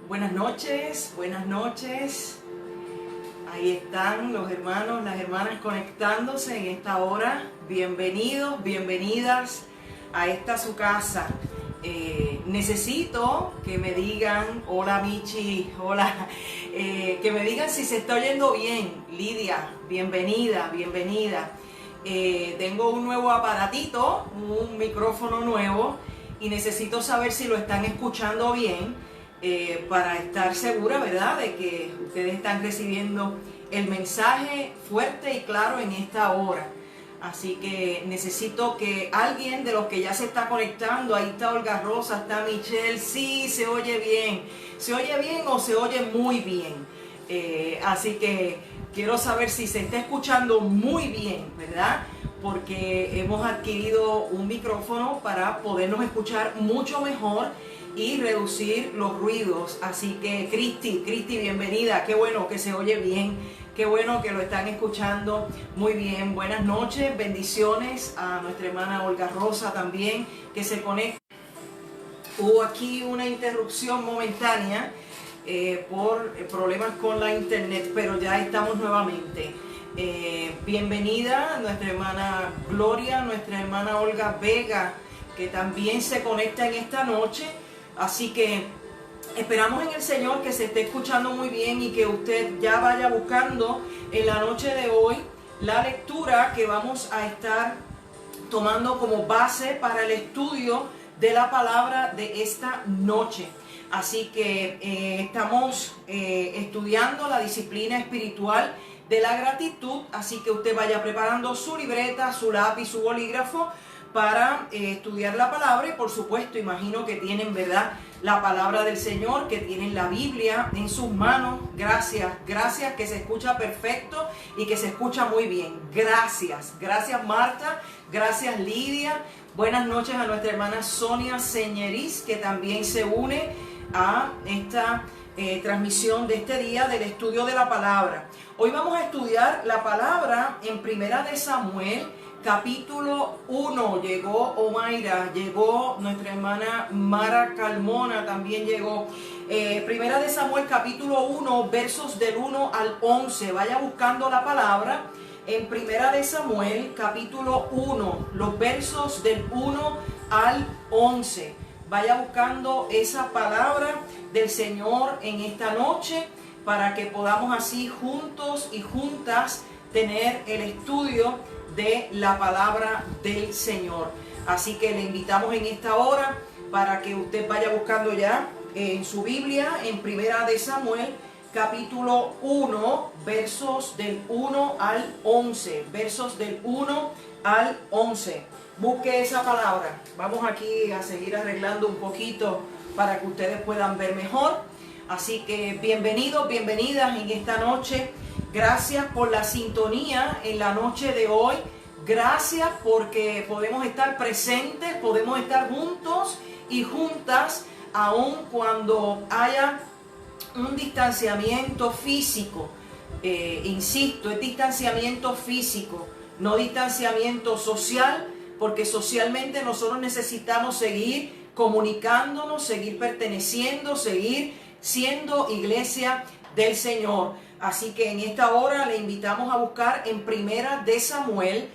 Buenas noches, buenas noches. Ahí están los hermanos, las hermanas conectándose en esta hora. Bienvenidos, bienvenidas a esta su casa. Necesito que me digan, hola Michi, hola, que me digan si se está oyendo bien. Lidia, bienvenida, bienvenida. Tengo un nuevo aparatito, un micrófono nuevo y necesito saber si lo están escuchando bien para estar segura, ¿verdad?, de que ustedes están recibiendo el mensaje fuerte y claro en esta hora. Así que necesito que alguien de los que ya se está conectando, ahí está Olga Rosa, está Michelle, sí, se oye bien o se oye muy bien. Así que quiero saber si se está escuchando muy bien, ¿verdad? Porque hemos adquirido un micrófono para podernos escuchar mucho mejor y reducir los ruidos. Así que Cristi, bienvenida, qué bueno que se oye bien, qué bueno que lo están escuchando muy bien. Buenas noches, bendiciones a nuestra hermana Olga Rosa también, que se conecta. Hubo aquí una interrupción momentánea por problemas con la internet, pero ya estamos nuevamente. Bienvenida nuestra hermana Gloria, nuestra hermana Olga Vega, que también se conecta en esta noche. Así que esperamos en el Señor que se esté escuchando muy bien y que usted ya vaya buscando en la noche de hoy la lectura que vamos a estar tomando como base para el estudio de la palabra de esta noche. Así que estamos estudiando la disciplina espiritual de la gratitud, así que usted vaya preparando su libreta, su lápiz, su bolígrafo para estudiar la palabra y por supuesto imagino que tienen, ¿verdad?, la palabra del Señor, que tienen la Biblia en sus manos. Gracias, que se escucha perfecto y que se escucha muy bien. Gracias Marta, gracias Lidia. Buenas noches a nuestra hermana Sonia Señeriz, que también se une a esta transmisión de este día del estudio de la palabra. Hoy vamos a estudiar la palabra en Primera de Samuel, capítulo 1. Llegó Omaira, llegó nuestra hermana Mara Calmona, también llegó. Primera de Samuel, capítulo 1, versos del 1 al 11. Vaya buscando la palabra en Primera de Samuel, capítulo 1, los versos del 1 al 11. Vaya buscando esa palabra del Señor en esta noche para que podamos así juntos y juntas tener el estudio de la palabra del Señor. Así que le invitamos en esta hora para que usted vaya buscando ya en su Biblia, en Primera de Samuel, capítulo 1, versos del 1 al 11. Versos del 1 al 11. Busque esa palabra. Vamos aquí a seguir arreglando un poquito para que ustedes puedan ver mejor. Así que bienvenidos, bienvenidas en esta noche. Gracias por la sintonía en la noche de hoy. Gracias porque podemos estar presentes, podemos estar juntos y juntas, aun cuando haya un distanciamiento físico. Insisto, es distanciamiento físico, no distanciamiento social, porque socialmente nosotros necesitamos seguir comunicándonos, seguir perteneciendo, seguir siendo iglesia del Señor. Así que en esta hora le invitamos a buscar en Primera de Samuel,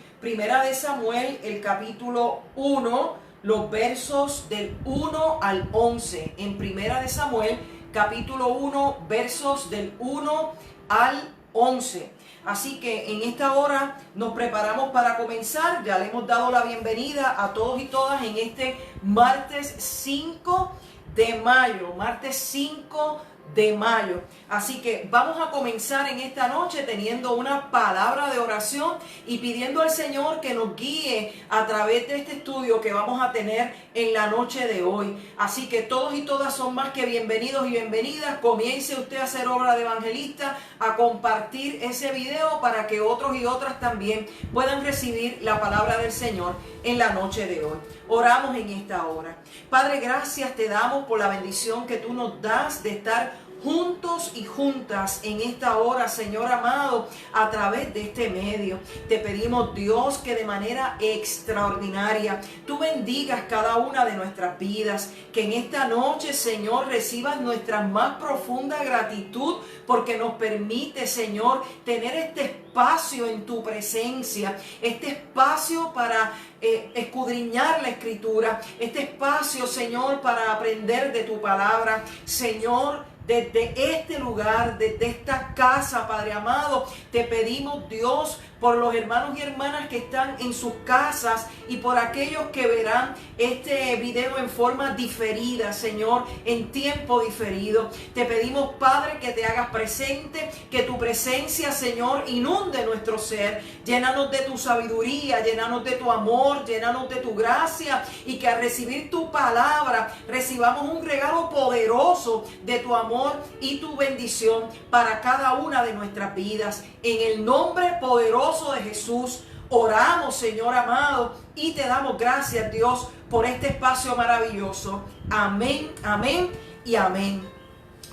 el capítulo 1, los versos del 1 al 11. En Primera de Samuel, capítulo 1, versos del 1 al 11. Así que en esta hora nos preparamos para comenzar. Ya le hemos dado la bienvenida a todos y todas en este martes 5 de mayo. Martes 5 de mayo. Así que vamos a comenzar en esta noche teniendo una palabra de oración y pidiendo al Señor que nos guíe a través de este estudio que vamos a tener en la noche de hoy. Así que todos y todas son más que bienvenidos y bienvenidas. Comience usted a hacer obra de evangelista, a compartir ese video para que otros y otras también puedan recibir la palabra del Señor en la noche de hoy. Oramos en esta hora. Padre, gracias te damos por la bendición que tú nos das de estar juntos y juntas en esta hora, Señor amado, a través de este medio. Te pedimos, Dios, que de manera extraordinaria tú bendigas cada una de nuestras vidas, que en esta noche, Señor, recibas nuestra más profunda gratitud porque nos permite, Señor, tener este espacio en tu presencia, este espacio para escudriñar la Escritura, este espacio, Señor, para aprender de tu palabra. Señor, desde este lugar, desde esta casa, Padre amado, te pedimos, Dios, por los hermanos y hermanas que están en sus casas y por aquellos que verán este video en forma diferida, Señor, en tiempo diferido. Te pedimos, Padre, que te hagas presente, que tu presencia, Señor, inunde nuestro ser. Llénanos de tu sabiduría, llénanos de tu amor, llénanos de tu gracia, y que al recibir tu palabra recibamos un regalo poderoso de tu amor y tu bendición para cada una de nuestras vidas. En el nombre poderoso de Jesús oramos, Señor amado, y te damos gracias, Dios, por este espacio maravilloso. Amén, amén y amén.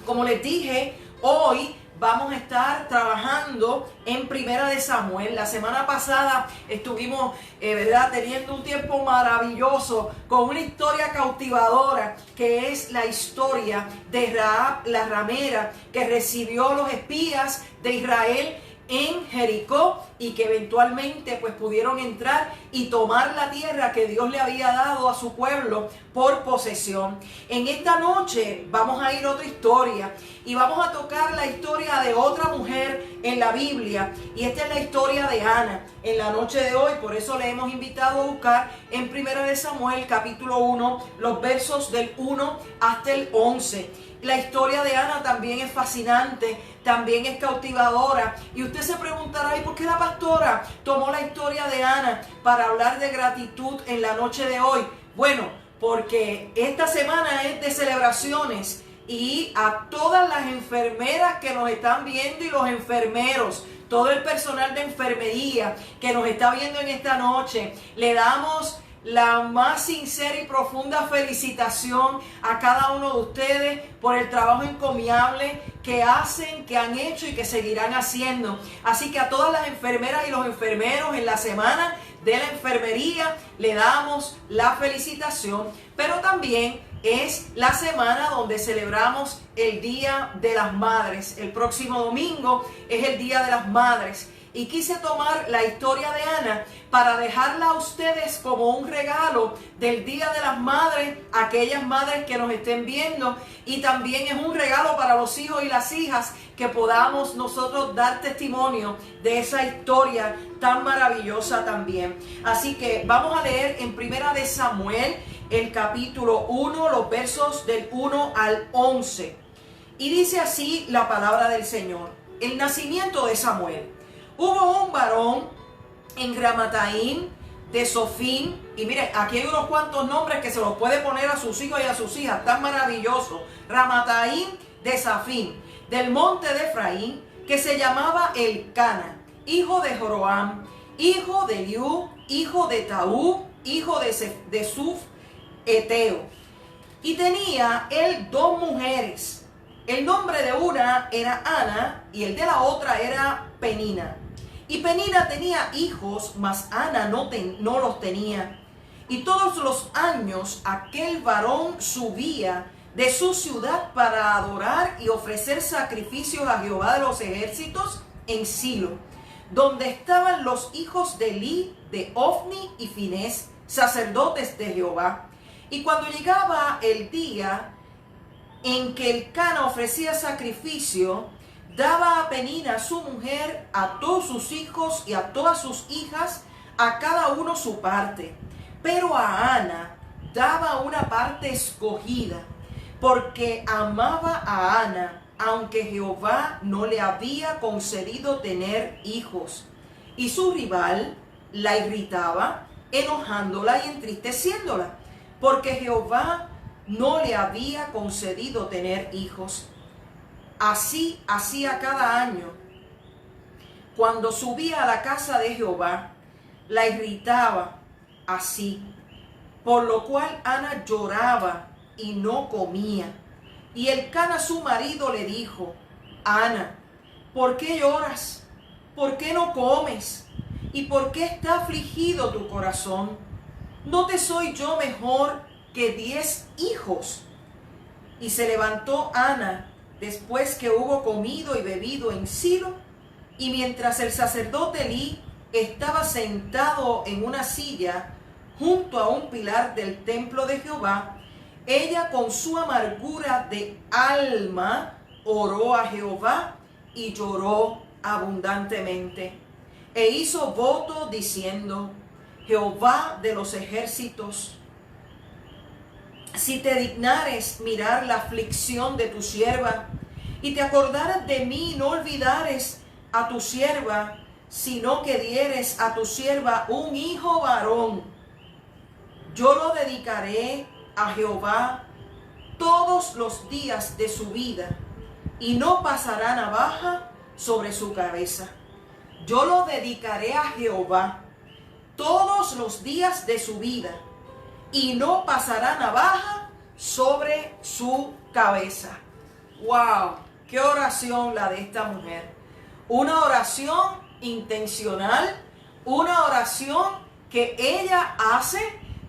Como les dije, hoy vamos a estar trabajando en Primera de Samuel. La semana pasada estuvimos, teniendo un tiempo maravilloso con una historia cautivadora, que es la historia de Rahab, la ramera, que recibió los espías de Israel en Jericó y que eventualmente pues pudieron entrar y tomar la tierra que Dios le había dado a su pueblo por posesión. En esta noche vamos a ir a otra historia y vamos a tocar la historia de otra mujer en la Biblia, y esta es la historia de Ana. En la noche de hoy, por eso le hemos invitado a buscar en Primera de Samuel capítulo 1 los versos del 1 hasta el 11. La historia de Ana también es fascinante, también es cautivadora. Y usted se preguntará, ¿y por qué la pastora tomó la historia de Ana para hablar de gratitud en la noche de hoy? Bueno, porque esta semana es de celebraciones, y a todas las enfermeras que nos están viendo y los enfermeros, todo el personal de enfermería que nos está viendo en esta noche, le damos la más sincera y profunda felicitación a cada uno de ustedes por el trabajo encomiable que hacen, que han hecho y que seguirán haciendo. Así que a todas las enfermeras y los enfermeros en la semana de la enfermería le damos la felicitación, pero también es la semana donde celebramos el Día de las Madres. El próximo domingo es el Día de las Madres. Y quise tomar la historia de Ana para dejarla a ustedes como un regalo del Día de las Madres, a aquellas madres que nos estén viendo, y también es un regalo para los hijos y las hijas, que podamos nosotros dar testimonio de esa historia tan maravillosa también. Así que vamos a leer en Primera de Samuel el capítulo 1, los versos del 1 al 11. Y dice así la palabra del Señor. El nacimiento de Samuel. Hubo un varón en Ramataim de Sofín, y mire, aquí hay unos cuantos nombres que se los puede poner a sus hijos y a sus hijas, tan maravilloso. Ramataim de Safín, del monte de Efraín, que se llamaba Elcana, hijo de Joroam, hijo de Eliú, hijo de Taú, hijo de Suf, Eteo. Y tenía él dos mujeres. El nombre de una era Ana y el de la otra era Penina. Y Penina tenía hijos, mas Ana no los tenía. Y todos los años aquel varón subía de su ciudad para adorar y ofrecer sacrificios a Jehová de los ejércitos en Silo, donde estaban los hijos de Eli, de Ofni y Finés, sacerdotes de Jehová. Y cuando llegaba el día en que Elcana ofrecía sacrificio, daba a Penina, su mujer, a todos sus hijos y a todas sus hijas, a cada uno su parte. Pero a Ana daba una parte escogida, porque amaba a Ana, aunque Jehová no le había concedido tener hijos. Y su rival la irritaba, enojándola y entristeciéndola, porque Jehová no le había concedido tener hijos. Así hacía cada año. Cuando subía a la casa de Jehová, la irritaba así, por lo cual Ana lloraba y no comía. Y Elcana su marido le dijo: Ana, ¿por qué lloras? ¿Por qué no comes? ¿Y por qué está afligido tu corazón? ¿No te soy yo mejor que 10 hijos? Y se levantó Ana después que hubo comido y bebido en Silo, y mientras el sacerdote Elí estaba sentado en una silla junto a un pilar del templo de Jehová, ella con su amargura de alma oró a Jehová y lloró abundantemente. E hizo voto diciendo: Jehová de los ejércitos, si te dignares mirar la aflicción de tu sierva, y te acordaras de mí, no olvidares a tu sierva, sino que dieres a tu sierva un hijo varón, yo lo dedicaré a Jehová todos los días de su vida, y no pasará navaja sobre su cabeza. Yo lo dedicaré a Jehová todos los días de su vida, y no pasará navaja sobre su cabeza. ¡Wow! ¡Qué oración la de esta mujer! Una oración intencional, una oración que ella hace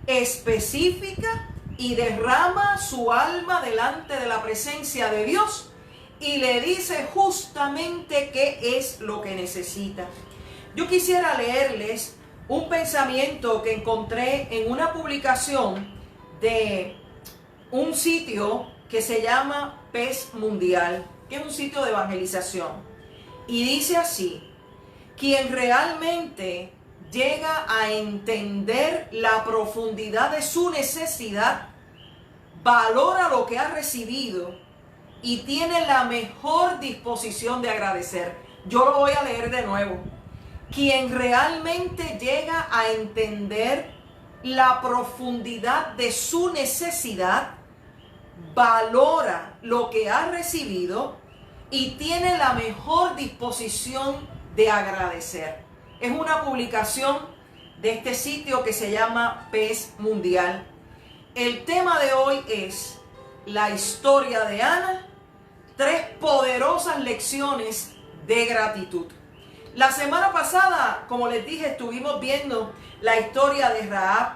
específica y derrama su alma delante de la presencia de Dios y le dice justamente qué es lo que necesita. Yo quisiera leerles un pensamiento que encontré en una publicación de un sitio que se llama Pez Mundial, que es un sitio de evangelización. Y dice así: quien realmente llega a entender la profundidad de su necesidad, valora lo que ha recibido y tiene la mejor disposición de agradecer. Yo lo voy a leer de nuevo. Quien realmente llega a entender la profundidad de su necesidad, valora lo que ha recibido y tiene la mejor disposición de agradecer. Es una publicación de este sitio que se llama Pez Mundial. El tema de hoy es la historia de Ana, 3 poderosas lecciones de gratitud. La semana pasada, como les dije, estuvimos viendo la historia de Rahab,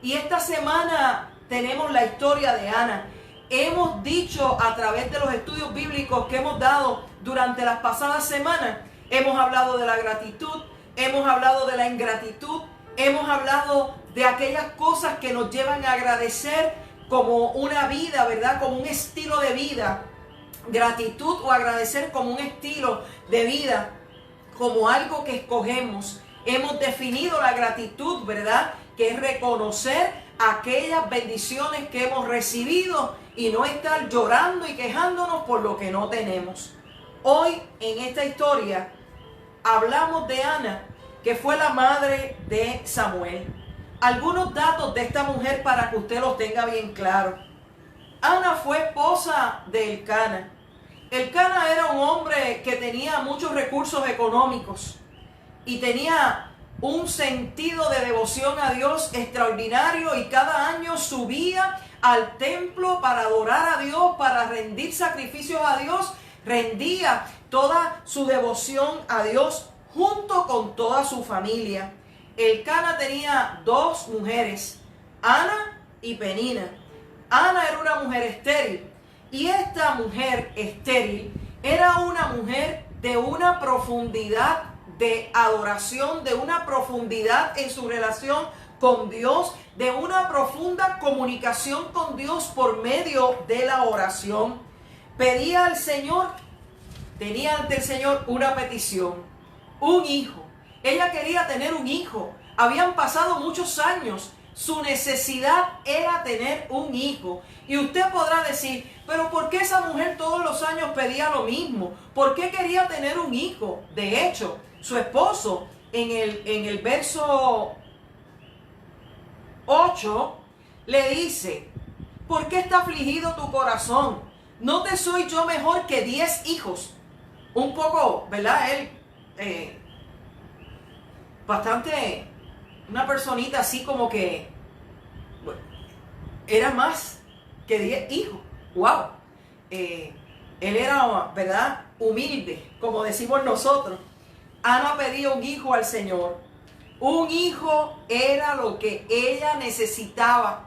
y esta semana tenemos la historia de Ana. Hemos dicho a través de los estudios bíblicos que hemos dado durante las pasadas semanas, hemos hablado de la gratitud, hemos hablado de la ingratitud, hemos hablado de aquellas cosas que nos llevan a agradecer como una vida, ¿verdad? Como un estilo de vida. Gratitud o agradecer como un estilo de vida, como algo que escogemos. Hemos definido la gratitud, ¿verdad? Que es reconocer aquellas bendiciones que hemos recibido y no estar llorando y quejándonos por lo que no tenemos. Hoy en esta historia hablamos de Ana, que fue la madre de Samuel. Algunos datos de esta mujer para que usted los tenga bien claro. Ana fue esposa de Elcana. Elcana era un hombre que tenía muchos recursos económicos y tenía un sentido de devoción a Dios extraordinario, y cada año subía al templo para adorar a Dios, para rendir sacrificios a Dios, rendía toda su devoción a Dios junto con toda su familia. Elcana tenía 2 mujeres, Ana y Penina. Ana era una mujer estéril, y esta mujer estéril era una mujer de una profundidad de adoración, de una profundidad en su relación con Dios, de una profunda comunicación con Dios por medio de la oración. Pedía al Señor, tenía ante el Señor una petición, un hijo. Ella quería tener un hijo. Habían pasado muchos años. Su necesidad era tener un hijo. Y usted podrá decir, pero ¿por qué esa mujer todos los años pedía lo mismo? ¿Por qué quería tener un hijo? De hecho, su esposo en el verso 8 le dice: ¿por qué está afligido tu corazón? ¿No te soy yo mejor que 10 hijos? Un poco, ¿verdad? Él, bastante, una personita así como que, bueno, era más que 10 hijos. ¡Wow! él era, ¿verdad?, humilde, como decimos nosotros. Ana pedía un hijo al Señor. Un hijo era lo que ella necesitaba,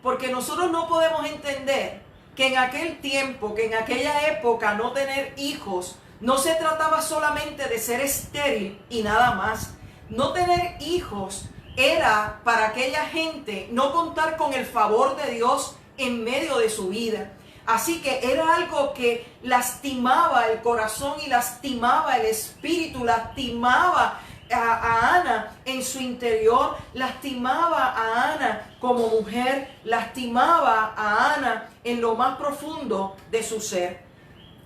porque nosotros no podemos entender que en aquel tiempo, que en aquella época, no tener hijos no se trataba solamente de ser estéril y nada más. No tener hijos era para aquella gente no contar con el favor de Dios en medio de su vida. Así que era algo que lastimaba el corazón y lastimaba el espíritu, lastimaba a Ana en su interior, lastimaba a Ana como mujer, lastimaba a Ana en lo más profundo de su ser.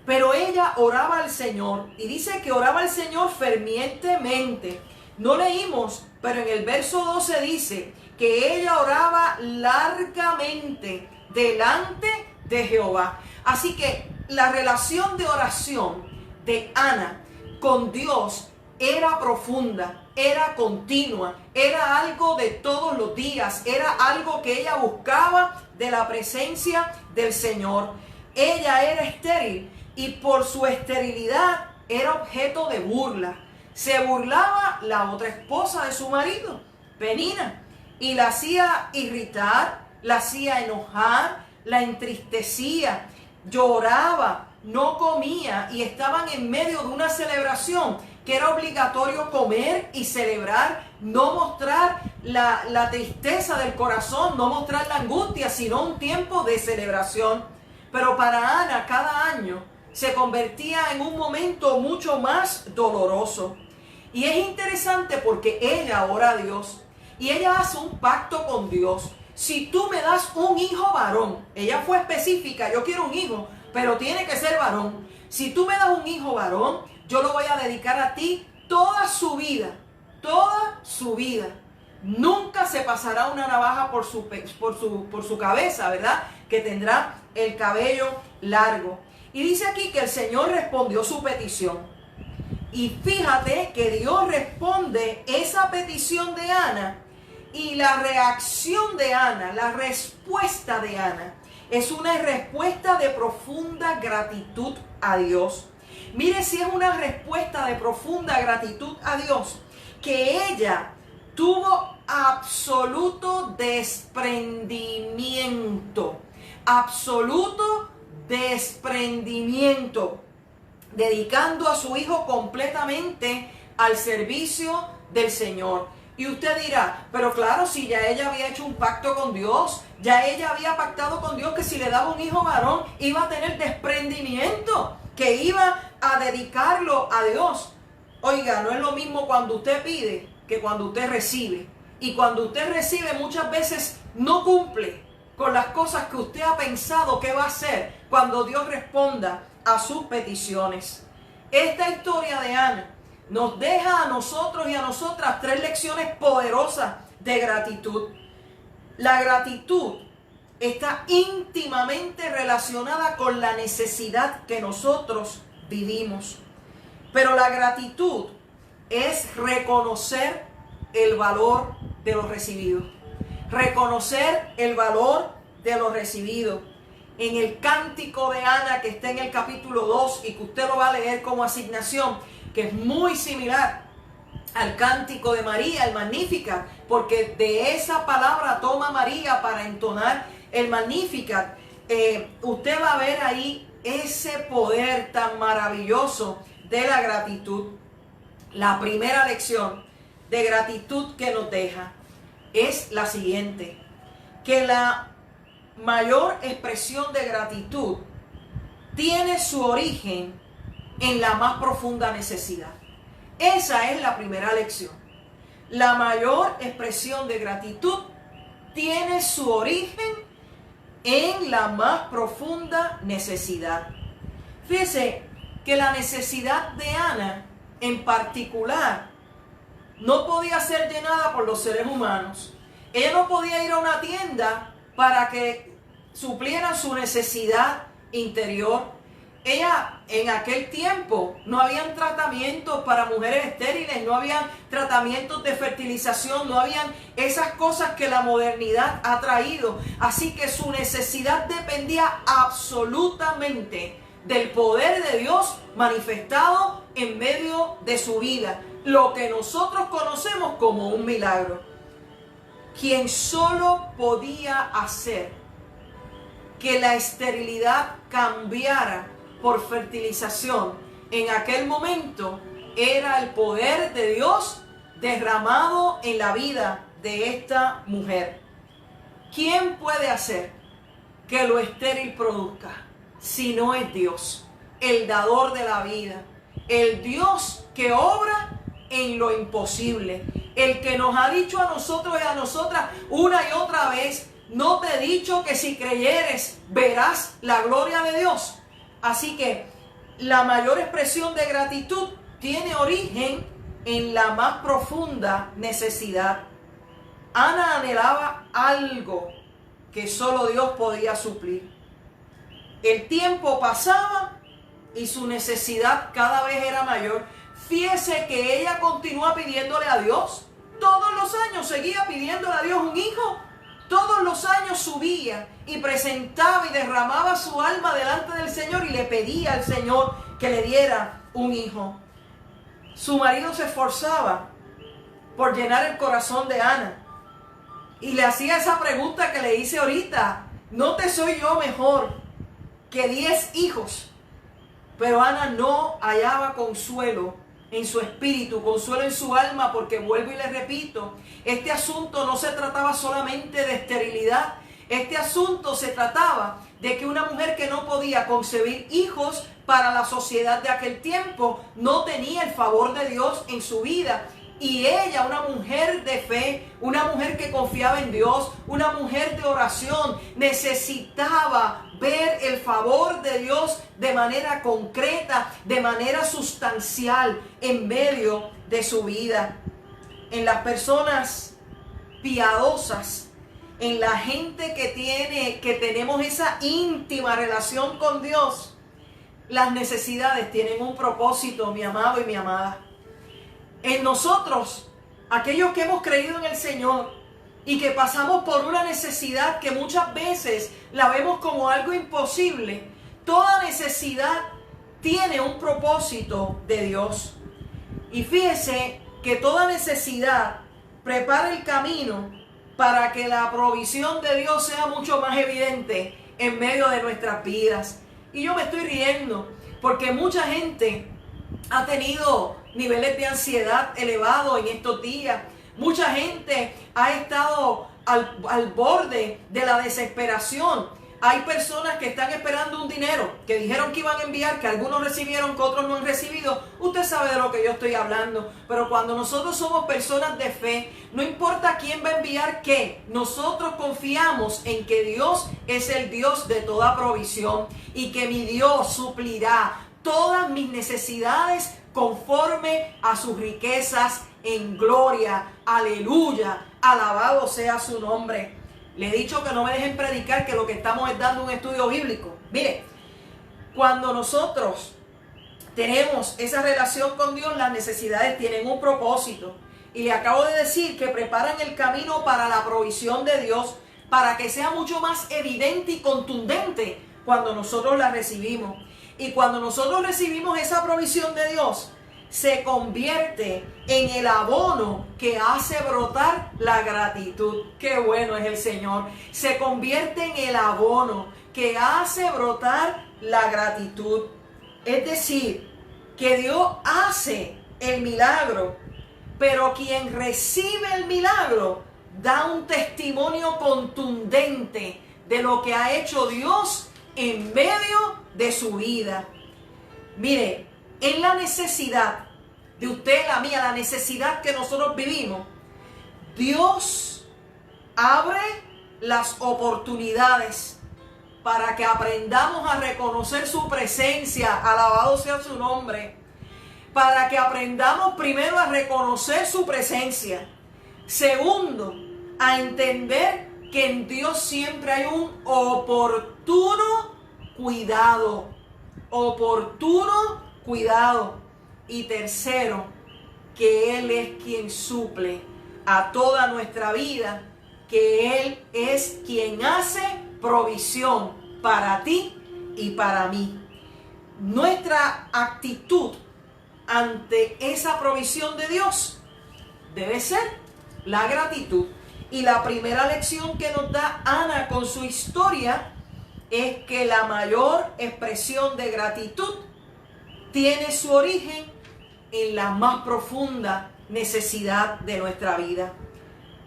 Pero ella oraba al Señor, y dice que oraba al Señor fervientemente. No leímos, pero en el verso 12 dice que ella oraba largamente delante de Jehová. Así que la relación de oración de Ana con Dios era profunda, era continua, era algo de todos los días, era algo que ella buscaba de la presencia del Señor. Ella era estéril y por su esterilidad era objeto de burla. Se burlaba la otra esposa de su marido, Penina, y la hacía irritar, la hacía enojar, la entristecía, lloraba, no comía, y estaban en medio de una celebración que era obligatorio comer y celebrar, no mostrar la tristeza del corazón, no mostrar la angustia, sino un tiempo de celebración. Pero para Ana cada año se convertía en un momento mucho más doloroso. Y es interesante porque ella ora a Dios y ella hace un pacto con Dios. Si tú me das un hijo varón, ella fue específica, yo quiero un hijo, pero tiene que ser varón. Si tú me das un hijo varón, yo lo voy a dedicar a ti toda su vida, toda su vida. Nunca se pasará una navaja por su cabeza, ¿verdad? Que tendrá el cabello largo. Y dice aquí que el Señor respondió su petición. Y fíjate que Dios responde esa petición de Ana, y la reacción de Ana, la respuesta de Ana, es una respuesta de profunda gratitud a Dios. Mire si es una respuesta de profunda gratitud a Dios, que ella tuvo absoluto desprendimiento, dedicando a su hijo completamente al servicio del Señor. Y usted dirá, pero claro, si ya ella había hecho un pacto con Dios, ya ella había pactado con Dios que si le daba un hijo varón iba a tener desprendimiento, que iba a dedicarlo a Dios. Oiga, no es lo mismo cuando usted pide que cuando usted recibe. Y cuando usted recibe muchas veces no cumple con las cosas que usted ha pensado que va a hacer cuando Dios responda a sus peticiones. Esta historia de Ana nos deja a nosotros y a nosotras 3 lecciones poderosas de gratitud. La gratitud está íntimamente relacionada con la necesidad que nosotros vivimos. Pero la gratitud es reconocer el valor de lo recibido. Reconocer el valor de lo recibido. En el cántico de Ana, que está en el capítulo 2 y que usted lo va a leer como asignación, que es muy similar al cántico de María, el Magnificat, porque de esa palabra toma María para entonar el Magnificat. Usted va a ver ahí ese poder tan maravilloso de la gratitud. La primera lección de gratitud que nos deja es la siguiente: que la mayor expresión de gratitud tiene su origen en la más profunda necesidad. Esa es la primera lección. La mayor expresión de gratitud tiene su origen en la más profunda necesidad. Fíjese que la necesidad de Ana en particular no podía ser llenada por los seres humanos. Ella no podía ir a una tienda para que suplieran su necesidad interior. ella en aquel tiempo no habían tratamientos para mujeres estériles, no habían tratamientos de fertilización, no habían esas cosas que la modernidad ha traído. Así que su necesidad dependía absolutamente del poder de Dios manifestado en medio de su vida, lo que nosotros conocemos como un milagro. Quien solo podía hacer que la esterilidad cambiara por fertilización en aquel momento era el poder de Dios derramado en la vida de esta mujer. ¿Quién puede hacer que lo estéril produzca si no es Dios, el dador de la vida, el Dios que obra en lo imposible, el que nos ha dicho a nosotros y a nosotras una y otra vez: no te he dicho que si creyeres verás la gloria de Dios? Así que la mayor expresión de gratitud tiene origen en la más profunda necesidad. Ana anhelaba algo que solo Dios podía suplir. El tiempo pasaba y su necesidad cada vez era mayor. Fíjese que ella continúa pidiéndole a Dios. Todos los años seguía pidiéndole a Dios un hijo. Todos los años subía y presentaba y derramaba su alma delante del Señor y le pedía al Señor que le diera un hijo. Su marido se esforzaba por llenar el corazón de Ana y le hacía esa pregunta que le hice ahorita: ¿no te soy yo mejor que 10 hijos? Pero Ana no hallaba consuelo en su espíritu, consuelo en su alma, porque vuelvo y le repito, este asunto no se trataba solamente de esterilidad. Este asunto se trataba de que una mujer que no podía concebir hijos para la sociedad de aquel tiempo no tenía el favor de Dios en su vida. Y ella, una mujer de fe, una mujer que confiaba en Dios, una mujer de oración, necesitaba ver el favor de Dios de manera concreta, de manera sustancial en medio de su vida. En las personas piadosas, en la gente que tenemos esa íntima relación con Dios, las necesidades tienen un propósito, mi amado y mi amada. En nosotros, aquellos que hemos creído en el Señor y que pasamos por una necesidad que muchas veces la vemos como algo imposible, toda necesidad tiene un propósito de Dios. Y fíjese que toda necesidad prepara el camino para que la provisión de Dios sea mucho más evidente en medio de nuestras vidas. Y yo me estoy riendo porque mucha gente ha tenido niveles de ansiedad elevados en estos días. Mucha gente ha estado al borde de la desesperación. Hay personas que están esperando un dinero, que dijeron que iban a enviar, que algunos recibieron, que otros no han recibido. Usted sabe de lo que yo estoy hablando. Pero cuando nosotros somos personas de fe, no importa quién va a enviar qué, nosotros confiamos en que Dios es el Dios de toda provisión y que mi Dios suplirá todas mis necesidades conforme a sus riquezas en gloria. Aleluya, alabado sea su nombre. Le he dicho que no me dejen predicar, que lo que estamos es dando un estudio bíblico. Mire, cuando nosotros tenemos esa relación con Dios, las necesidades tienen un propósito. Y le acabo de decir que preparan el camino para la provisión de Dios, para que sea mucho más evidente y contundente cuando nosotros la recibimos. Y cuando nosotros recibimos esa provisión de Dios, se convierte en el abono que hace brotar la gratitud. ¡Qué bueno es el Señor! Se convierte en el abono que hace brotar la gratitud. Es decir, que Dios hace el milagro, pero quien recibe el milagro da un testimonio contundente de lo que ha hecho Dios en medio de su vida. Mire, en la necesidad de usted, la mía, la necesidad que nosotros vivimos, Dios abre las oportunidades para que aprendamos a reconocer su presencia, alabado sea su nombre, para que aprendamos primero a reconocer su presencia, segundo, a entender que en Dios siempre hay un oportuno cuidado. oportuno cuidado. Y tercero, que Él es quien suple a toda nuestra vida, que Él es quien hace provisión para ti y para mí. Nuestra actitud ante esa provisión de Dios debe ser la gratitud. Y la primera lección que nos da Ana con su historia es que la mayor expresión de gratitud tiene su origen en la más profunda necesidad de nuestra vida.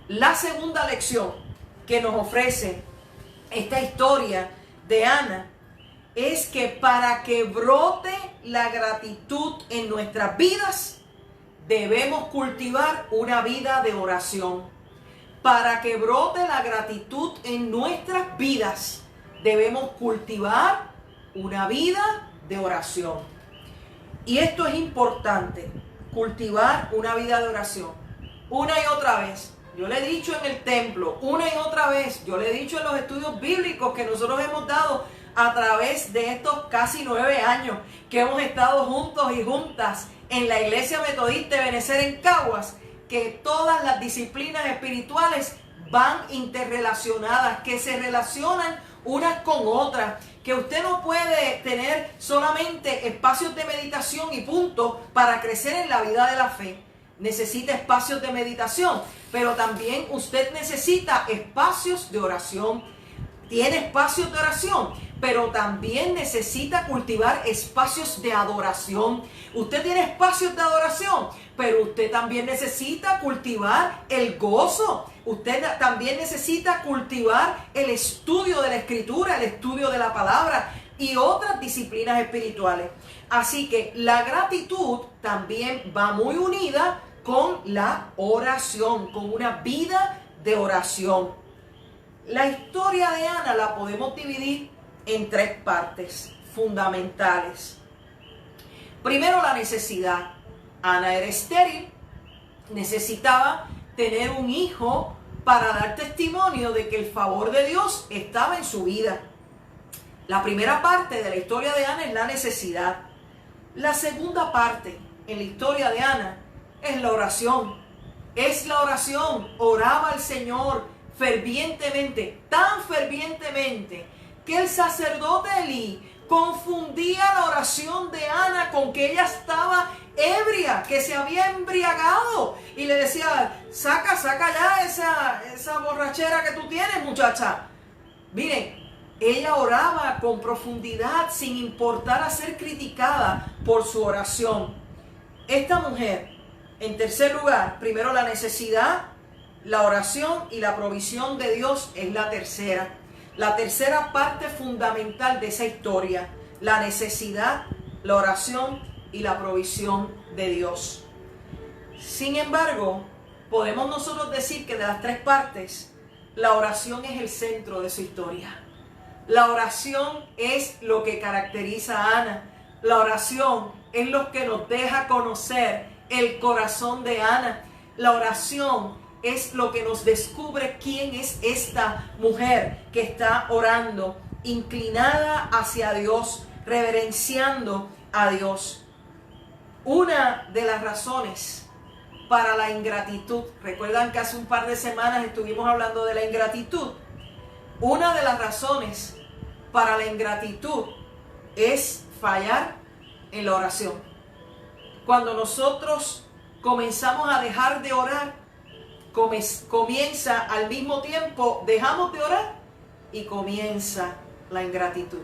La segunda lección que nos ofrece esta historia de Ana es que para que brote la gratitud en nuestras vidas, debemos cultivar una vida de oración. Para que brote la gratitud en nuestras vidas, debemos cultivar una vida de oración. Y esto es importante, cultivar una vida de oración. Una y otra vez, yo le he dicho en el templo, una y otra vez, yo le he dicho en los estudios bíblicos que nosotros hemos dado a través de estos casi 9 años que hemos estado juntos y juntas en la Iglesia Metodista de Benecer en Caguas, que todas las disciplinas espirituales van interrelacionadas, que se relacionan unas con otras, que usted no puede tener solamente espacios de meditación y punto para crecer en la vida de la fe. Necesita espacios de meditación, pero también usted necesita espacios de oración. Tiene espacios de oración, pero también necesita cultivar espacios de adoración. Usted tiene espacios de adoración, pero usted también necesita cultivar el gozo. Usted también necesita cultivar el estudio de la Escritura, el estudio de la palabra y otras disciplinas espirituales. Así que la gratitud también va muy unida con la oración, con una vida de oración. La historia de Ana la podemos dividir en 3 partes fundamentales. Primero, la necesidad. Ana era estéril, necesitaba tener un hijo para dar testimonio de que el favor de Dios estaba en su vida. La primera parte de la historia de Ana es la necesidad. La segunda parte en la historia de Ana es la oración. Es la oración. Oraba al Señor fervientemente, tan fervientemente, que el sacerdote Elí confundía la oración de Ana con que ella estaba ebria, que se había embriagado, y le decía: saca ya esa borrachera que tú tienes, muchacha. Miren, ella oraba con profundidad sin importar a ser criticada por su oración. Esta mujer, en tercer lugar, primero la necesidad, la oración y la provisión de Dios es la tercera. La tercera parte fundamental de esa historia, la necesidad, la oración y la provisión de Dios. Sin embargo, podemos nosotros decir que de las 3 partes, la oración es el centro de su historia. La oración es lo que caracteriza a Ana. La oración es lo que nos deja conocer el corazón de Ana. La oración es lo que nos descubre quién es esta mujer que está orando, inclinada hacia Dios, reverenciando a Dios. Una de las razones para la ingratitud, recuerdan que hace un par de semanas estuvimos hablando de la ingratitud. Una de las razones para la ingratitud es fallar en la oración. Cuando nosotros comenzamos a dejar de orar, comienza al mismo tiempo, dejamos de orar y comienza la ingratitud.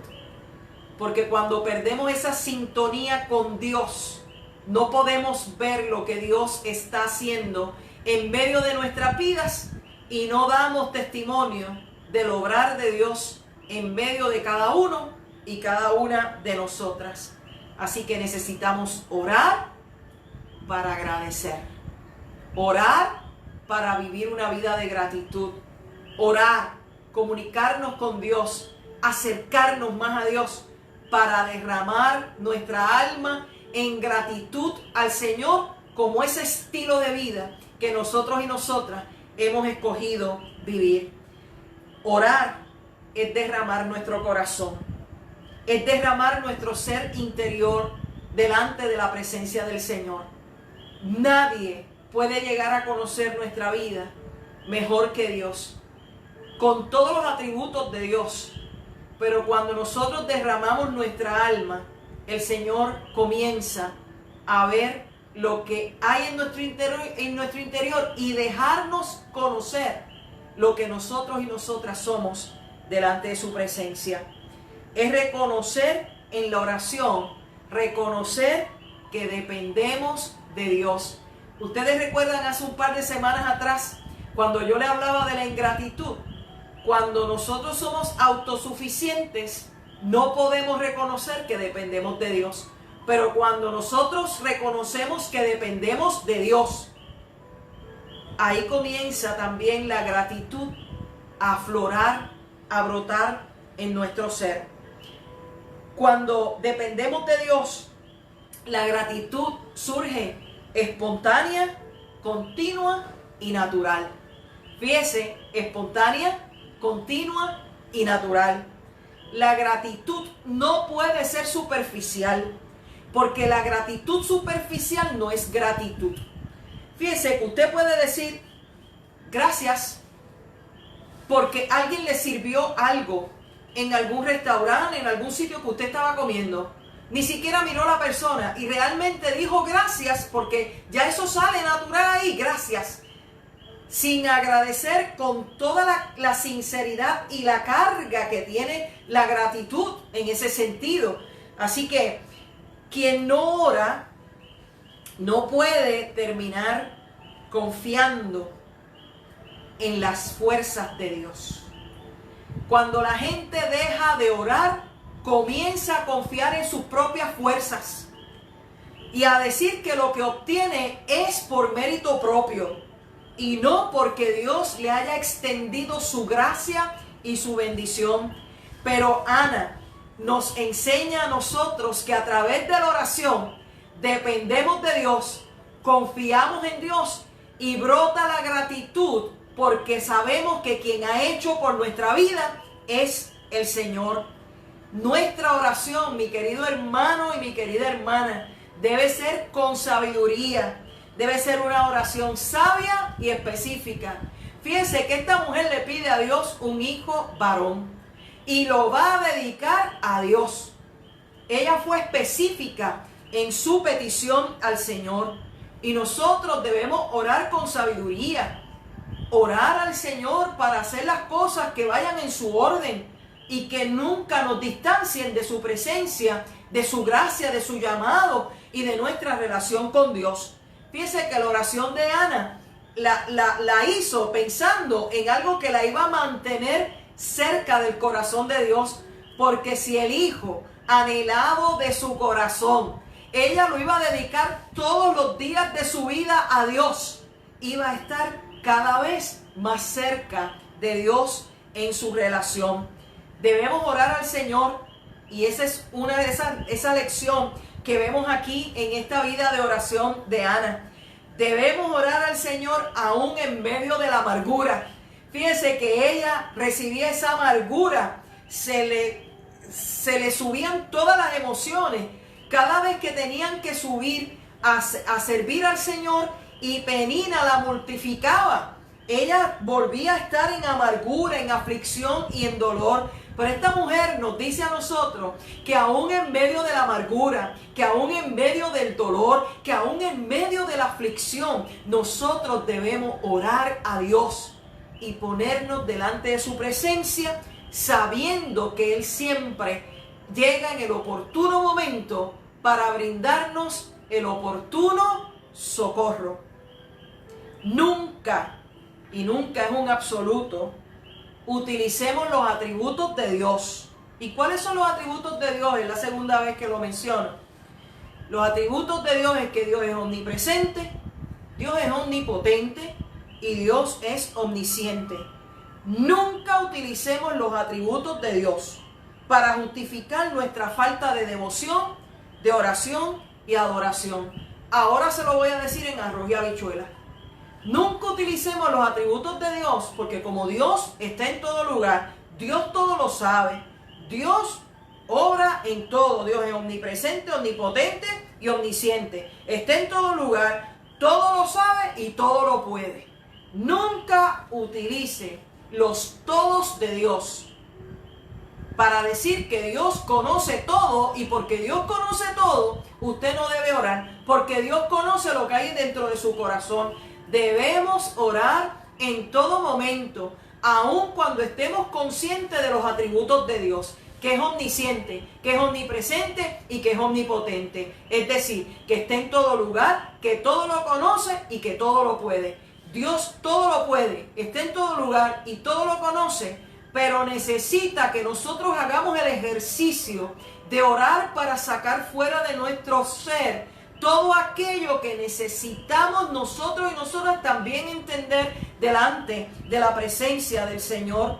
Porque cuando perdemos esa sintonía con Dios, no podemos ver lo que Dios está haciendo en medio de nuestras vidas y no damos testimonio del obrar de Dios en medio de cada uno y cada una de nosotras. Así que necesitamos orar para agradecer, orar para vivir una vida de gratitud, orar, comunicarnos con Dios, acercarnos más a Dios para derramar nuestra alma en gratitud al Señor como ese estilo de vida que nosotros y nosotras hemos escogido vivir. Orar es derramar nuestro corazón. es derramar nuestro ser interior delante de la presencia del Señor. Nadie puede llegar a conocer nuestra vida mejor que Dios, con todos los atributos de Dios. Pero cuando nosotros derramamos nuestra alma, el Señor comienza a ver lo que hay en nuestro interior y dejarnos conocer lo que nosotros y nosotras somos delante de su presencia. Es reconocer en la oración, reconocer que dependemos de Dios. Ustedes recuerdan hace un par de semanas atrás, cuando yo le hablaba de la ingratitud. Cuando nosotros somos autosuficientes, no podemos reconocer que dependemos de Dios. Pero cuando nosotros reconocemos que dependemos de Dios, ahí comienza también la gratitud a aflorar, a brotar en nuestro ser. Cuando dependemos de Dios, la gratitud surge espontánea, continua y natural. Fíjese, espontánea, continua y natural. La gratitud no puede ser superficial, porque la gratitud superficial no es gratitud. Fíjese que usted puede decir gracias porque alguien le sirvió algo en algún restaurante, en algún sitio que usted estaba comiendo. Ni siquiera miró a la persona y realmente dijo gracias, porque ya eso sale natural ahí, gracias. Sin agradecer con toda la sinceridad y la carga que tiene la gratitud en ese sentido. Así que quien no ora no puede terminar confiando en las fuerzas de Dios. Cuando la gente deja de orar, comienza a confiar en sus propias fuerzas y a decir que lo que obtiene es por mérito propio y no porque Dios le haya extendido su gracia y su bendición. Pero Ana nos enseña a nosotros que a través de la oración dependemos de Dios, confiamos en Dios y brota la gratitud porque sabemos que quien ha hecho por nuestra vida es el Señor. Nuestra oración, mi querido hermano y mi querida hermana, debe ser con sabiduría, debe ser una oración sabia y específica. Fíjense que esta mujer le pide a Dios un hijo varón y lo va a dedicar a Dios. Ella fue específica en su petición al Señor y nosotros debemos orar con sabiduría, orar al Señor para hacer las cosas que vayan en su orden y que nunca nos distancien de su presencia, de su gracia, de su llamado y de nuestra relación con Dios. Fíjense que la oración de Ana la hizo pensando en algo que la iba a mantener cerca del corazón de Dios, porque si el hijo anhelado de su corazón, ella lo iba a dedicar todos los días de su vida a Dios, iba a estar cada vez más cerca de Dios en su relación. Debemos orar al Señor y esa es una de esa lección que vemos aquí en esta vida de oración de Ana. Debemos orar al Señor aún en medio de la amargura. Fíjense que ella recibía esa amargura, se le subían todas las emociones cada vez que tenían que subir a servir al Señor, y Penina la mortificaba. Ella volvía a estar en amargura, en aflicción y en dolor. Pero esta mujer nos dice a nosotros que aún en medio de la amargura, que aún en medio del dolor, que aún en medio de la aflicción, nosotros debemos orar a Dios y ponernos delante de su presencia, sabiendo que Él siempre llega en el oportuno momento para brindarnos el oportuno socorro. Nunca, y nunca es un absoluto, utilicemos los atributos de Dios. ¿Y cuáles son los atributos de Dios? Es la segunda vez que lo menciono. Los atributos de Dios es que Dios es omnipresente, Dios es omnipotente y Dios es omnisciente. Nunca utilicemos los atributos de Dios para justificar nuestra falta de devoción, de oración y adoración. Ahora se lo voy a decir en arroz y habichuela. Nunca utilicemos los atributos de Dios, porque como Dios está en todo lugar, Dios todo lo sabe, Dios obra en todo. Dios es omnipresente, omnipotente y omnisciente. Está en todo lugar, todo lo sabe y todo lo puede. Nunca utilice los todos de Dios para decir que Dios conoce todo, y porque Dios conoce todo, usted no debe orar, porque Dios conoce lo que hay dentro de su corazón. Debemos orar en todo momento, aun cuando estemos conscientes de los atributos de Dios, que es omnisciente, que es omnipresente y que es omnipotente. Es decir, que está en todo lugar, que todo lo conoce y que todo lo puede. Dios todo lo puede, está en todo lugar y todo lo conoce, pero necesita que nosotros hagamos el ejercicio de orar para sacar fuera de nuestro ser todo aquello que necesitamos nosotros y nosotras también entender delante de la presencia del Señor.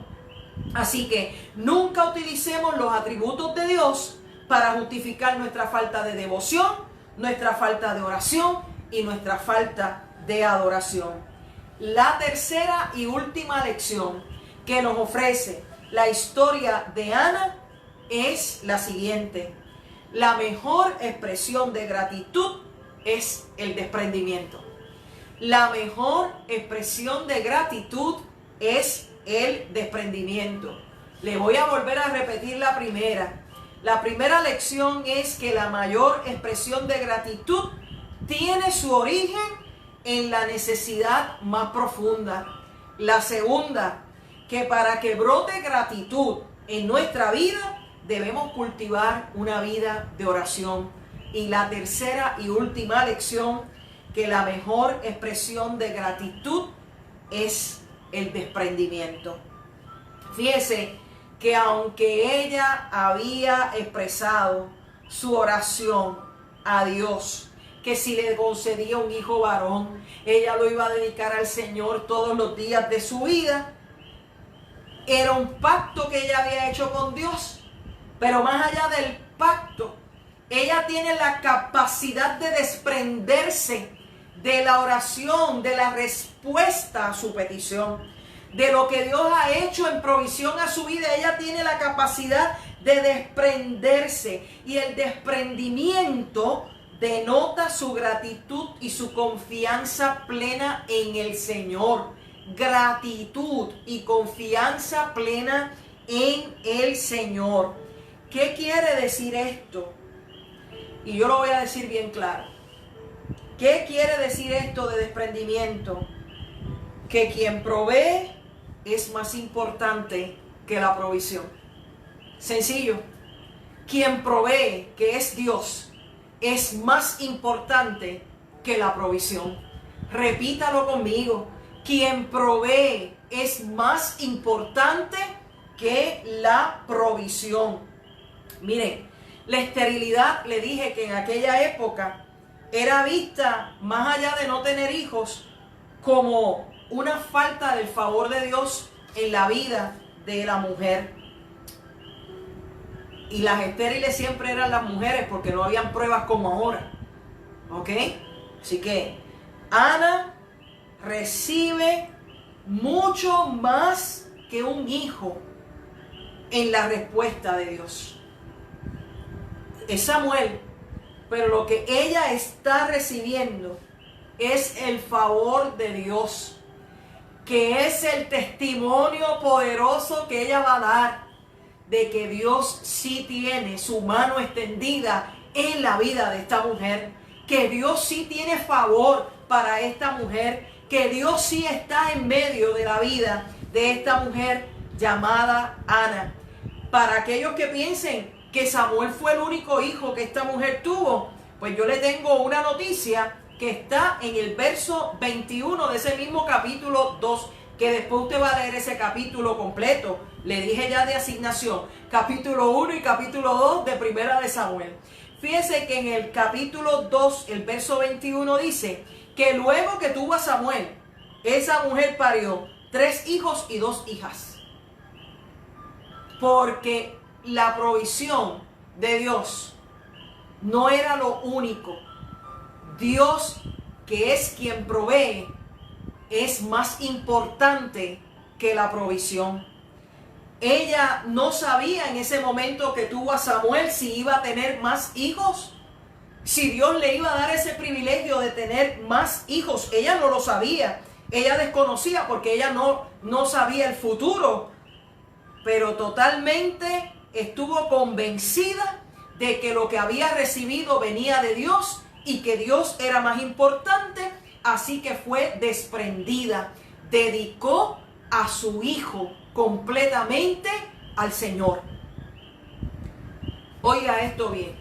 Así que nunca utilicemos los atributos de Dios para justificar nuestra falta de devoción, nuestra falta de oración y nuestra falta de adoración. La tercera y última lección que nos ofrece la historia de Ana es la siguiente: la mejor expresión de gratitud es el desprendimiento. La mejor expresión de gratitud es el desprendimiento. Le voy a volver a repetir la primera. La primera lección es que la mayor expresión de gratitud tiene su origen en la necesidad más profunda. La segunda, que para que brote gratitud en nuestra vida, debemos cultivar una vida de oración. Y la tercera y última lección, que la mejor expresión de gratitud es el desprendimiento. Fíjese que aunque ella había expresado su oración a Dios, que si le concedía un hijo varón, ella lo iba a dedicar al Señor todos los días de su vida, era un pacto que ella había hecho con Dios. Pero más allá del pacto, ella tiene la capacidad de desprenderse de la oración, de la respuesta a su petición, de lo que Dios ha hecho en provisión a su vida. Ella tiene la capacidad de desprenderse, y el desprendimiento denota su gratitud y su confianza plena en el Señor. Gratitud y confianza plena en el Señor. ¿Qué quiere decir esto? Y yo lo voy a decir bien claro. ¿Qué quiere decir esto de desprendimiento? Que quien provee es más importante que la provisión. Sencillo. Quien provee, que es Dios, es más importante que la provisión. Repítalo conmigo. Quien provee es más importante que la provisión. Miren, la esterilidad, le dije que en aquella época era vista, más allá de no tener hijos, como una falta del favor de Dios en la vida de la mujer. Y las estériles siempre eran las mujeres, porque no habían pruebas como ahora. ¿Ok? Así que Ana recibe mucho más que un hijo en la respuesta de Dios. Es Samuel, pero lo que ella está recibiendo es el favor de Dios, que es el testimonio poderoso que ella va a dar de que Dios sí tiene su mano extendida en la vida de esta mujer, que Dios sí tiene favor para esta mujer, que Dios sí está en medio de la vida de esta mujer llamada Ana. Para aquellos que piensen que Samuel fue el único hijo que esta mujer tuvo, pues yo le tengo una noticia que está en el verso 21 de ese mismo capítulo 2, que después usted va a leer ese capítulo completo. Le dije ya de asignación, capítulo 1 y capítulo 2 de Primera de Samuel. Fíjese que en el capítulo 2, el verso 21 dice que luego que tuvo a Samuel, esa mujer parió 3 hijos y 2 hijas. Porque la provisión de Dios no era lo único. Dios, que es quien provee, es más importante que la provisión. Ella no sabía en ese momento que tuvo a Samuel si iba a tener más hijos, si Dios le iba a dar ese privilegio de tener más hijos. Ella no lo sabía, ella desconocía porque ella no sabía el futuro, pero totalmente estuvo convencida de que lo que había recibido venía de Dios y que Dios era más importante, así que fue desprendida, dedicó a su hijo completamente al Señor. Oiga esto bien,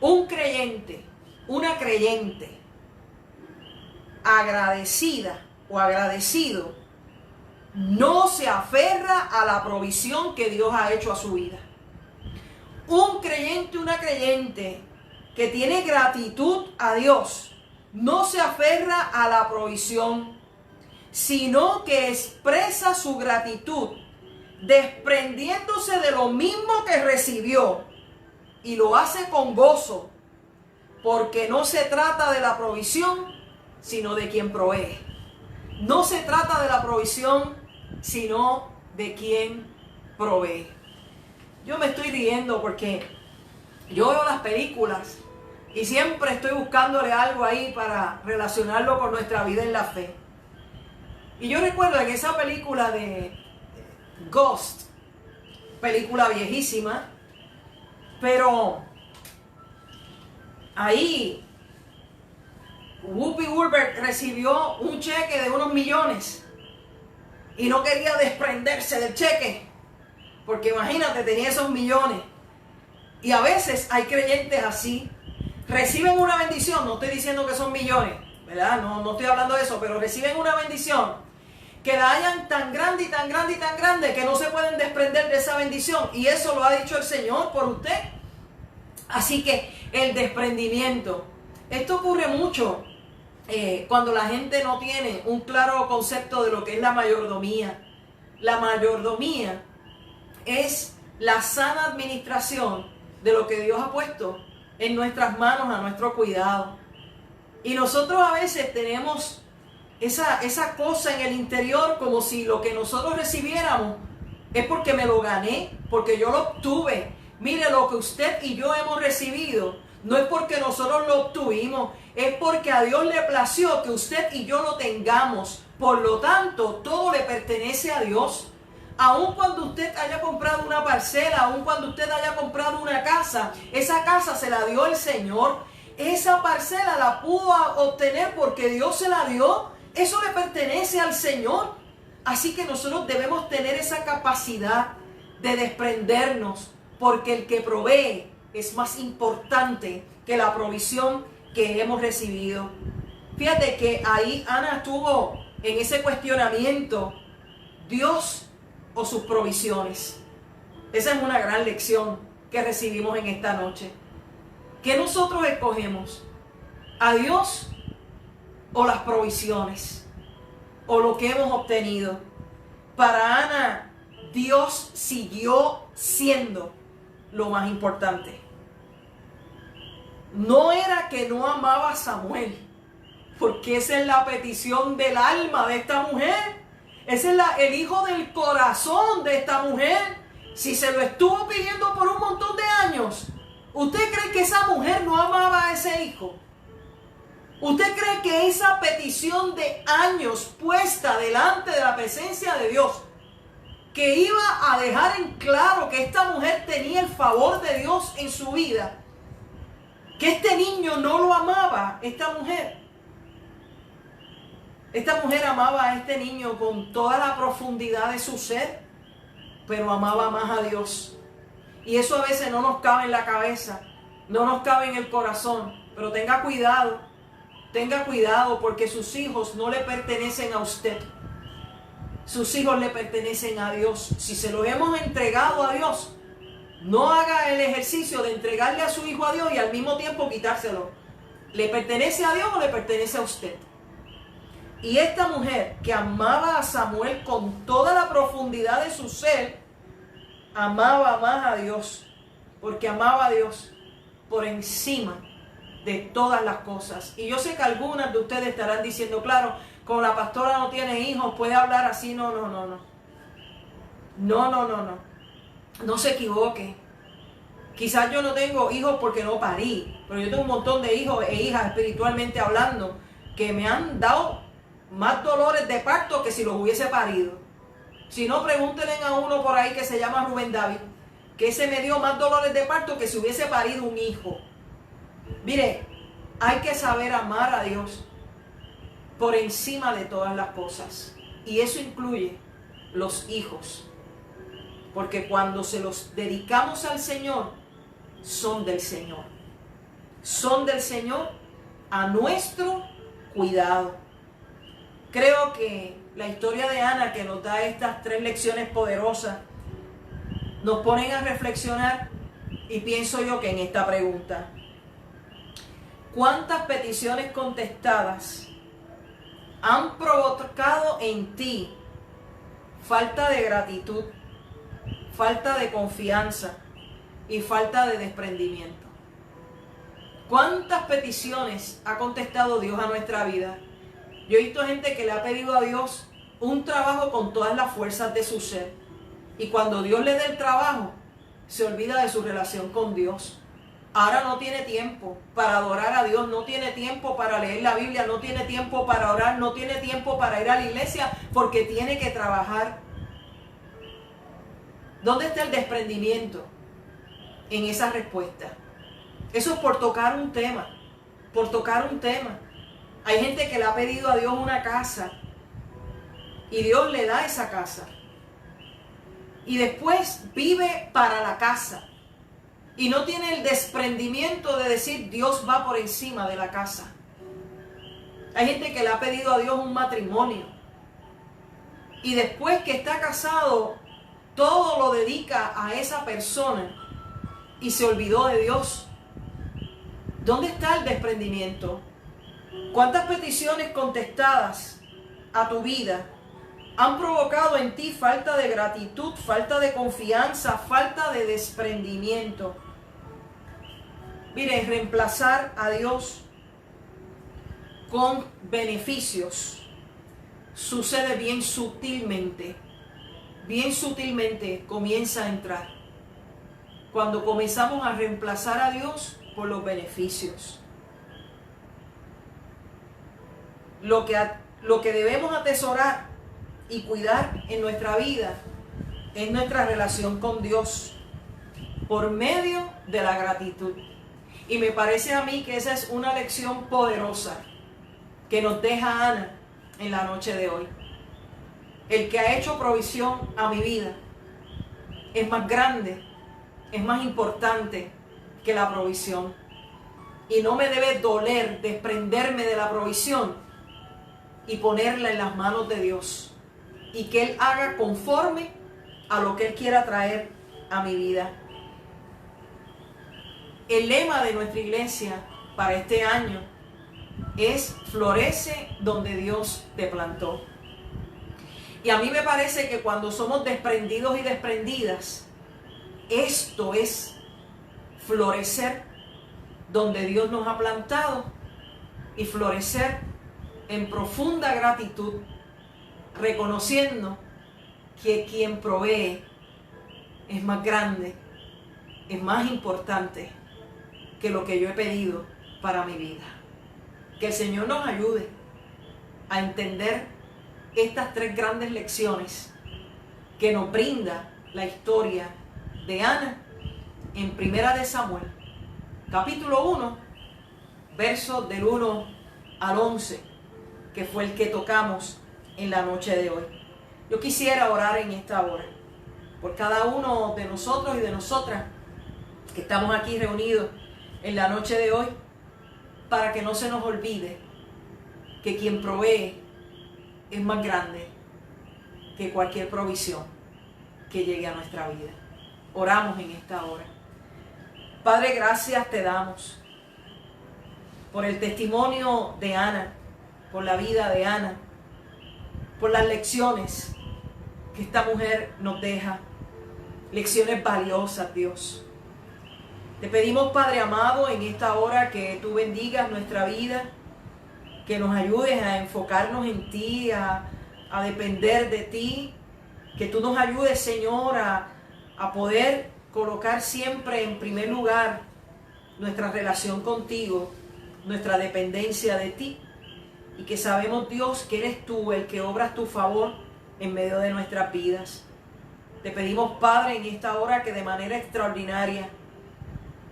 un creyente, una creyente agradecida o agradecido no se aferra a la provisión que Dios ha hecho a su vida. Un creyente, una creyente que tiene gratitud a Dios, no se aferra a la provisión, sino que expresa su gratitud desprendiéndose de lo mismo que recibió, y lo hace con gozo, porque no se trata de la provisión, sino de quien provee. No se trata de la provisión, sino de quien provee. Yo me estoy riendo porque yo veo las películas y siempre estoy buscándole algo ahí para relacionarlo con nuestra vida en la fe. Y yo recuerdo en esa película de Ghost, película viejísima, pero ahí Whoopi Goldberg recibió un cheque de unos millones y no quería desprenderse del cheque, porque imagínate, tenía esos millones. Y a veces hay creyentes así, reciben una bendición, no estoy diciendo que son millones, ¿verdad? No estoy hablando de eso, pero reciben una bendición que la hayan tan grande y tan grande y tan grande que no se pueden desprender de esa bendición. Y eso lo ha dicho el Señor por usted. Así que el desprendimiento, esto ocurre mucho cuando la gente no tiene un claro concepto de lo que es la mayordomía. La mayordomía es la sana administración de lo que Dios ha puesto en nuestras manos, a nuestro cuidado. Y nosotros a veces tenemos esa cosa en el interior, como si lo que nosotros recibiéramos es porque me lo gané, porque yo lo obtuve. Mire, lo que usted y yo hemos recibido no es porque nosotros lo obtuvimos, es porque a Dios le plació que usted y yo lo tengamos. Por lo tanto, todo le pertenece a Dios. Aun cuando usted haya comprado una parcela, aun cuando usted haya comprado una casa, esa casa se la dio el Señor. Esa parcela la pudo obtener porque Dios se la dio. Eso le pertenece al Señor. Así que nosotros debemos tener esa capacidad de desprendernos, porque el que provee es más importante que la provisión que hemos recibido. Fíjate que ahí Ana estuvo en ese cuestionamiento, Dios o sus provisiones. Esa es una gran lección que recibimos en esta noche. ¿Qué nosotros escogemos? ¿A Dios o las provisiones? ¿O lo que hemos obtenido? Para Ana, Dios siguió siendo lo más importante. No era que no amaba a Samuel, porque esa es la petición del alma de esta mujer. Ese es el hijo del corazón de esta mujer. Si se lo estuvo pidiendo por un montón de años, ¿usted cree que esa mujer no amaba a ese hijo? ¿Usted cree que esa petición de años puesta delante de la presencia de Dios, que iba a dejar en claro que esta mujer tenía el favor de Dios en su vida, que este niño no lo amaba, esta mujer? Esta mujer amaba a este niño con toda la profundidad de su ser, pero amaba más a Dios. Y eso a veces no nos cabe en la cabeza, no nos cabe en el corazón. Pero tenga cuidado porque sus hijos no le pertenecen a usted. Sus hijos le pertenecen a Dios. Si se los hemos entregado a Dios, no haga el ejercicio de entregarle a su hijo a Dios y al mismo tiempo quitárselo. ¿Le pertenece a Dios o le pertenece a usted? Y esta mujer que amaba a Samuel con toda la profundidad de su ser, amaba más a Dios, porque amaba a Dios por encima de todas las cosas. Y yo sé que algunas de ustedes estarán diciendo, claro, como la pastora no tiene hijos, puede hablar así. No. No, no, no, no. No se equivoque. Quizás yo no tengo hijos porque no parí, pero yo tengo un montón de hijos e hijas espiritualmente hablando que me han dado más dolores de parto que si los hubiese parido. Si no, pregúntenle a uno por ahí que se llama Rubén David, que ese me dio más dolores de parto que si hubiese parido un hijo. Mire, hay que saber amar a Dios por encima de todas las cosas. Y eso incluye los hijos. Porque cuando se los dedicamos al Señor, son del Señor. Son del Señor a nuestro cuidado. Creo que la historia de Ana, que nos da estas 3 lecciones poderosas, nos ponen a reflexionar, y pienso yo que en esta pregunta: ¿cuántas peticiones contestadas han provocado en ti falta de gratitud, falta de confianza y falta de desprendimiento? ¿Cuántas peticiones ha contestado Dios a nuestra vida? Yo he visto gente que le ha pedido a Dios un trabajo con todas las fuerzas de su ser, y cuando Dios le dé el trabajo, se olvida de su relación con Dios. Ahora no tiene tiempo para adorar a Dios, no tiene tiempo para leer la Biblia, no tiene tiempo para orar, no tiene tiempo para ir a la iglesia porque tiene que trabajar. ¿Dónde está el desprendimiento en esa respuesta? Eso es por tocar un tema, por tocar un tema. Hay gente que le ha pedido a Dios una casa y Dios le da esa casa. Y después vive para la casa. Y no tiene el desprendimiento de decir Dios va por encima de la casa. Hay gente que le ha pedido a Dios un matrimonio. Y después que está casado, todo lo dedica a esa persona y se olvidó de Dios. ¿Dónde está el desprendimiento? ¿Cuántas peticiones contestadas a tu vida han provocado en ti falta de gratitud, falta de confianza, falta de desprendimiento? Mire, reemplazar a Dios con beneficios sucede bien sutilmente comienza a entrar. Cuando comenzamos a reemplazar a Dios por los beneficios. Lo que debemos atesorar y cuidar en nuestra vida es nuestra relación con Dios por medio de la gratitud. Y me parece a mí que esa es una lección poderosa que nos deja Ana en la noche de hoy. El que ha hecho provisión a mi vida es más grande, es más importante que la provisión. Y no me debe doler desprenderme de la provisión y ponerla en las manos de Dios. Y que Él haga conforme a lo que Él quiera traer a mi vida. El lema de nuestra iglesia para este año es: florece donde Dios te plantó. Y a mí me parece que cuando somos desprendidos y desprendidas, esto es florecer donde Dios nos ha plantado y florecer en profunda gratitud, reconociendo que quien provee es más grande, es más importante que lo que yo he pedido para mi vida. Que el Señor nos ayude a entender estas 3 grandes lecciones que nos brinda la historia de Ana en Primera de Samuel, capítulo 1, versos del 1 al 11, que fue el que tocamos en la noche de hoy. Yo quisiera orar en esta hora por cada uno de nosotros y de nosotras que estamos aquí reunidos en la noche de hoy, para que no se nos olvide que quien provee es más grande que cualquier provisión que llegue a nuestra vida. Oramos en esta hora. Padre, gracias te damos por el testimonio de Ana, por la vida de Ana, por las lecciones que esta mujer nos deja, lecciones valiosas, Dios. Te pedimos, Padre amado, en esta hora que tú bendigas nuestra vida, que nos ayudes a enfocarnos en ti, a depender de ti, Que tú nos ayudes, Señor, a poder colocar siempre en primer lugar nuestra relación contigo, nuestra dependencia de ti. Y que sabemos, Dios, que eres tú el que obras tu favor en medio de nuestras vidas. Te pedimos, Padre, en esta hora que de manera extraordinaria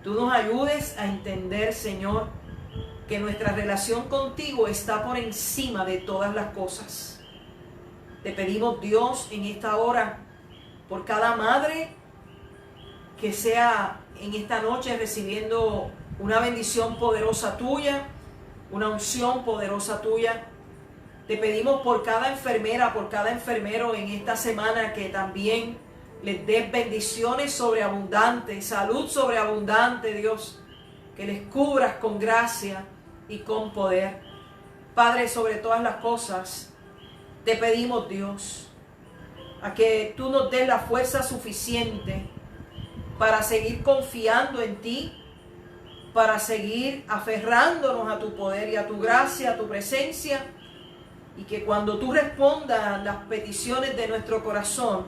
tú nos ayudes a entender, Señor, que nuestra relación contigo está por encima de todas las cosas. Te pedimos, Dios, en esta hora, por cada madre que sea en esta noche recibiendo una bendición poderosa tuya, una unción poderosa tuya. Te pedimos por cada enfermera, por cada enfermero en esta semana, que también les des bendiciones sobreabundantes, salud sobreabundante, Dios, que les cubras con gracia y con poder. Padre, sobre todas las cosas, te pedimos, Dios, a que tú nos des la fuerza suficiente para seguir confiando en ti, para seguir aferrándonos a tu poder y a tu gracia, a tu presencia, y que cuando tú respondas las peticiones de nuestro corazón,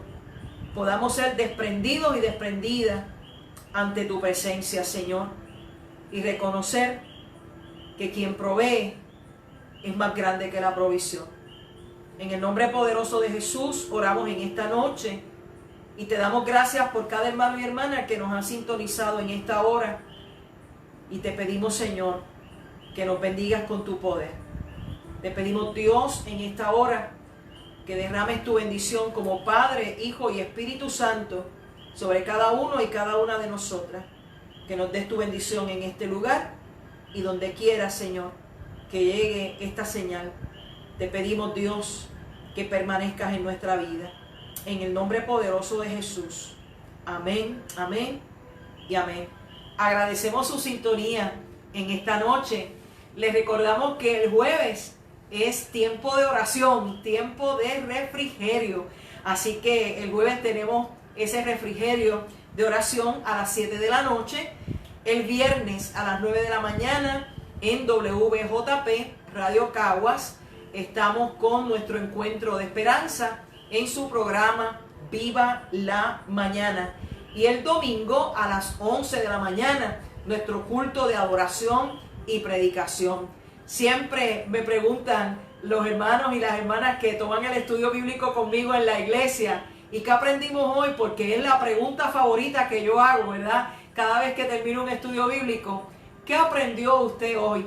podamos ser desprendidos y desprendidas ante tu presencia, Señor, y reconocer que quien provee es más grande que la provisión. En el nombre poderoso de Jesús oramos en esta noche y te damos gracias por cada hermano y hermana que nos han sintonizado en esta hora, y te pedimos, Señor, que nos bendigas con tu poder. Te pedimos, Dios, en esta hora que derrames tu bendición como Padre, Hijo y Espíritu Santo sobre cada uno y cada una de nosotras. Que nos des tu bendición en este lugar y donde quieras, Señor, que llegue esta señal. Te pedimos, Dios, que permanezcas en nuestra vida. En el nombre poderoso de Jesús. Amén, amén y amén. Agradecemos su sintonía en esta noche. Les recordamos que el jueves es tiempo de oración, tiempo de refrigerio. Así que el jueves tenemos ese refrigerio de oración a las 7 de la noche. El viernes a las 9 de la mañana en WJP Radio Caguas estamos con nuestro encuentro de esperanza en su programa Viva la Mañana. Y el domingo a las 11 de la mañana nuestro culto de adoración y predicación. Siempre me preguntan los hermanos y las hermanas que toman el estudio bíblico conmigo en la iglesia, ¿y qué aprendimos hoy? Porque es la pregunta favorita que yo hago, ¿verdad? Cada vez que termino un estudio bíblico. ¿Qué aprendió usted hoy?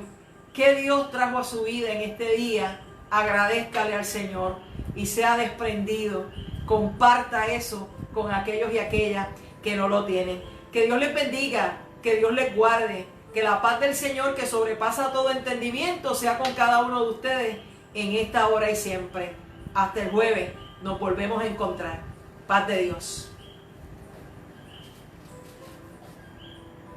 ¿Qué Dios trajo a su vida en este día? Agradézcale al Señor y sea desprendido. Comparta eso con aquellos y aquellas que no lo tienen. Que Dios les bendiga, que Dios les guarde, que la paz del Señor, que sobrepasa todo entendimiento, sea con cada uno de ustedes en esta hora y siempre. Hasta el jueves nos volvemos a encontrar. Paz de Dios.